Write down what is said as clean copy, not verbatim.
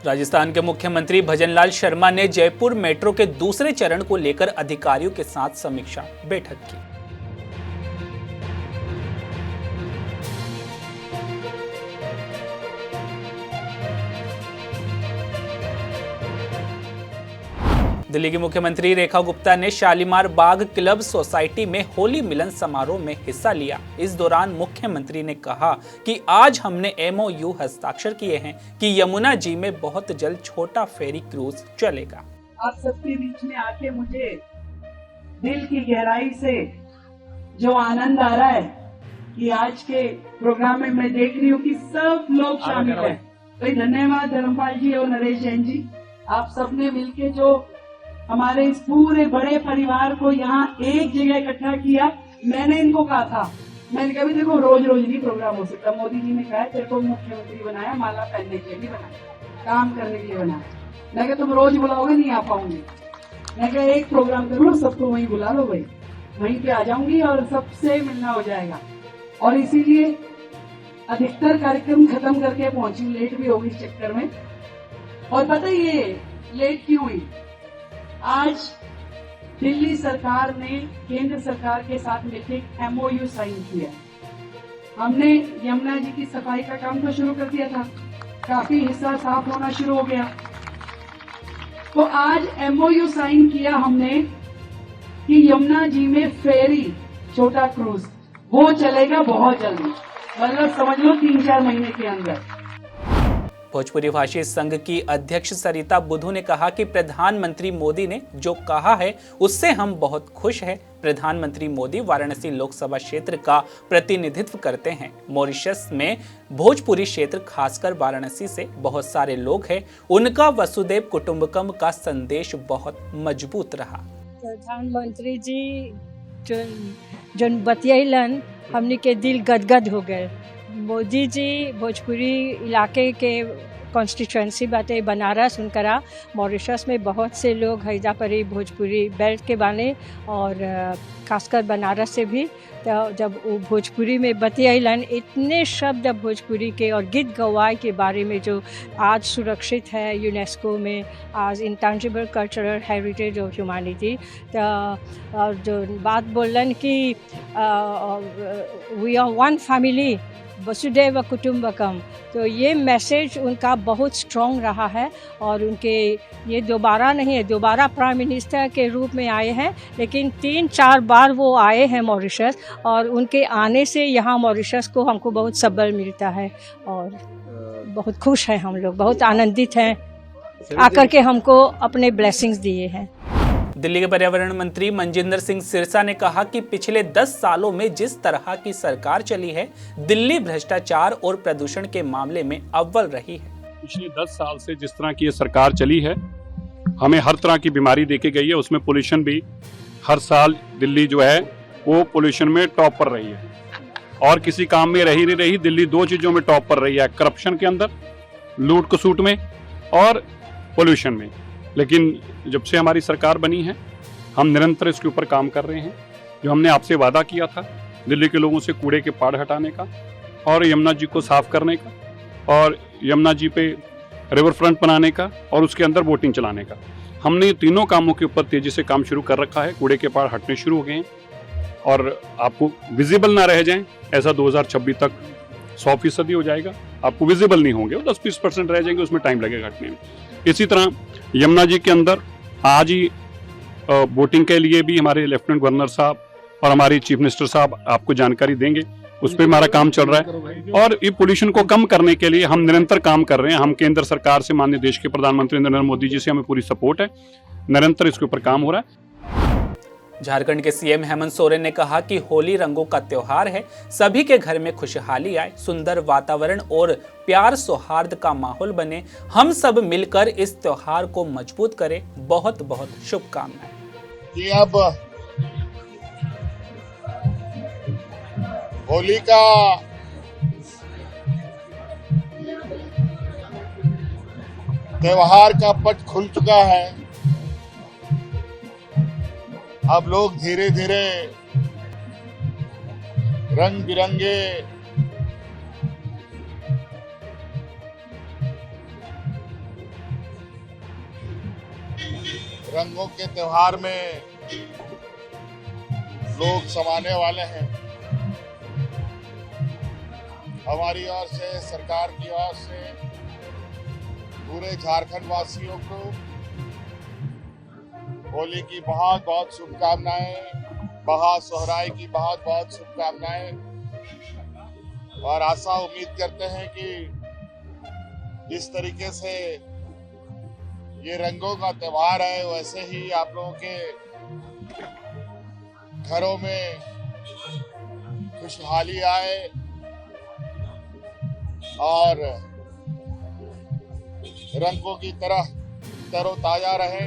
राजस्थान के मुख्यमंत्री भजनलाल शर्मा ने जयपुर मेट्रो के दूसरे चरण को लेकर अधिकारियों के साथ समीक्षा बैठक की। दिल्ली की मुख्यमंत्री रेखा गुप्ता ने शालीमार बाग क्लब सोसाइटी में होली मिलन समारोह में हिस्सा लिया। इस दौरान मुख्यमंत्री ने कहा कि आज हमने MOU हस्ताक्षर किए हैं कि यमुना जी में बहुत जल्द छोटा फेरी क्रूज चलेगा। आप सबके बीच में आके मुझे दिल की गहराई से जो आनंद आ रहा है कि आज के प्रोग्राम में मैं देख रही हूँ कि सब लोग शामिल हैं। तो धन्यवाद धर्मपाल जी और नरेश जैन जी, आप सबने मिलके जो हमारे इस पूरे बड़े परिवार को यहाँ एक जगह इकट्ठा किया। मैंने इनको कहा था, मैंने कहा देखो रोज रोज नहीं प्रोग्राम हो सकता। मोदी जी ने कहा तेरे को मुख्यमंत्री बनाया, माला पहनने के लिए बनाया, काम करने के लिए बनाया। मैं कहा तुम रोज बुलाओगे नहीं आ पाऊंगी। मैं कहा एक प्रोग्राम कर लो, सबको वहीं बुला लो, भाई वहीं पे आ जाऊंगी और सबसे मिलना हो जाएगा। और इसीलिए अधिकतर कार्यक्रम खत्म करके पहुंची, लेट भी होगी इस चक्कर में। और पता ही ये लेट क्यों हुई? आज दिल्ली सरकार ने केंद्र सरकार के साथ मिलकर MOU साइन किया। हमने यमुना जी की सफाई का काम तो शुरू कर दिया था, काफी हिस्सा साफ होना शुरू हो गया। तो आज MOU साइन किया हमने कि यमुना जी में फेरी छोटा क्रूज वो चलेगा बहुत जल्दी, मतलब समझ लो 3-4 महीने के अंदर। भोजपुरी भाषी संघ की अध्यक्ष सरिता बुद्धू ने कहा कि प्रधानमंत्री मोदी ने जो कहा है उससे हम बहुत खुश हैं। प्रधानमंत्री मोदी वाराणसी लोकसभा क्षेत्र का प्रतिनिधित्व करते हैं। मॉरिशस में भोजपुरी क्षेत्र खासकर वाराणसी से बहुत सारे लोग हैं। उनका वसुदेव कुटुंबकम का संदेश बहुत मजबूत रहा। प्रधानमंत्री जी जो बतियलन हमने के दिल गदगद हो गए। मोदी जी भोजपुरी इलाके के कॉन्स्टिट्यूएंसी बातें बनारस उनकरा मॉरिशस में बहुत से लोग हैजापरी भोजपुरी बेल्ट के बाने और खासकर बनारस से भी। तो जब वो भोजपुरी में बतियलन इतने शब्द भोजपुरी के और गीत गवाई के बारे में जो आज सुरक्षित है यूनेस्को में आज intangible cultural heritage of humanity. तो जो बात बोलन कि वी आर वन फैमिली वसुदेव कुटुंबकम, तो ये मैसेज उनका बहुत स्ट्रॉन्ग रहा है। और उनके ये दोबारा नहीं है, दोबारा प्राइम मिनिस्टर के रूप में आए हैं, लेकिन 3-4 बार वो आए हैं मॉरिशस और उनके आने से यहाँ मॉरिशस को हमको बहुत सबल मिलता है और बहुत खुश हैं हम लोग, बहुत आनंदित हैं आकर के हमको अपने ब्लेसिंग्स दिए हैं। दिल्ली के पर्यावरण मंत्री मनजिंदर सिंह सिरसा ने कहा कि पिछले 10 सालों में जिस तरह की सरकार चली है, दिल्ली भ्रष्टाचार और प्रदूषण के मामले में अव्वल रही है। पिछले 10 साल से जिस तरह की ये सरकार चली है, हमें हर तरह की बीमारी देखी गई है। उसमें पोल्यूशन भी हर साल दिल्ली जो है वो पोल्यूशन में टॉप पर रही है और किसी काम में रही नहीं रही। दिल्ली 2 चीजों में टॉप पर रही है, करप्शन के अंदर, लूट खसूट में और पोल्यूशन में। लेकिन जब से हमारी सरकार बनी है हम निरंतर इसके ऊपर काम कर रहे हैं। जो हमने आपसे वादा किया था दिल्ली के लोगों से कूड़े के पहाड़ हटाने का और यमुना जी को साफ करने का और यमुना जी पे रिवर फ्रंट बनाने का और उसके अंदर बोटिंग चलाने का, हमने ये तीनों कामों के ऊपर तेजी से काम शुरू कर रखा है। कूड़े के पहाड़ हटने शुरू हो गए हैं और आपको विजिबल ना रह जाएं ऐसा 2026 तक 100% हो जाएगा। आपको विजिबल नहीं होंगे, 10-20% रह जाएंगे, उसमें टाइम लगेगा हटने में। इसी तरह यमुना जी के अंदर आज ही बोटिंग के लिए भी हमारे लेफ्टिनेंट गवर्नर साहब और हमारे चीफ मिनिस्टर साहब आपको जानकारी देंगे, उस पर हमारा काम चल रहा है। और ये पोल्यूशन को कम करने के लिए हम निरंतर काम कर रहे हैं। हम केंद्र सरकार से, माननीय देश के प्रधानमंत्री नरेंद्र मोदी जी से हमें पूरी सपोर्ट है, निरंतर इसके ऊपर काम हो रहा है। झारखंड के CM हेमंत सोरेन ने कहा कि होली रंगों का त्योहार है, सभी के घर में खुशहाली आए, सुंदर वातावरण और प्यार सौहार्द का माहौल बने। हम सब मिलकर इस त्योहार को मजबूत करें। बहुत बहुत शुभकामनाएं। अब होली का त्योहार का पट खुल चुका है। अब लोग धीरे धीरे रंग बिरंगे रंगों के त्योहार में लोग समाने वाले हैं। हमारी ओर से, सरकार की ओर से पूरे झारखंड वासियों को होली की बहुत बहुत शुभकामनाएं, महासोहराय की बहुत बहुत शुभकामनाएं, और आशा उम्मीद करते हैं कि जिस तरीके से ये रंगों का त्योहार है वैसे ही आप लोगों के घरों में खुशहाली आए और रंगों की तरह तरोताजा रहे।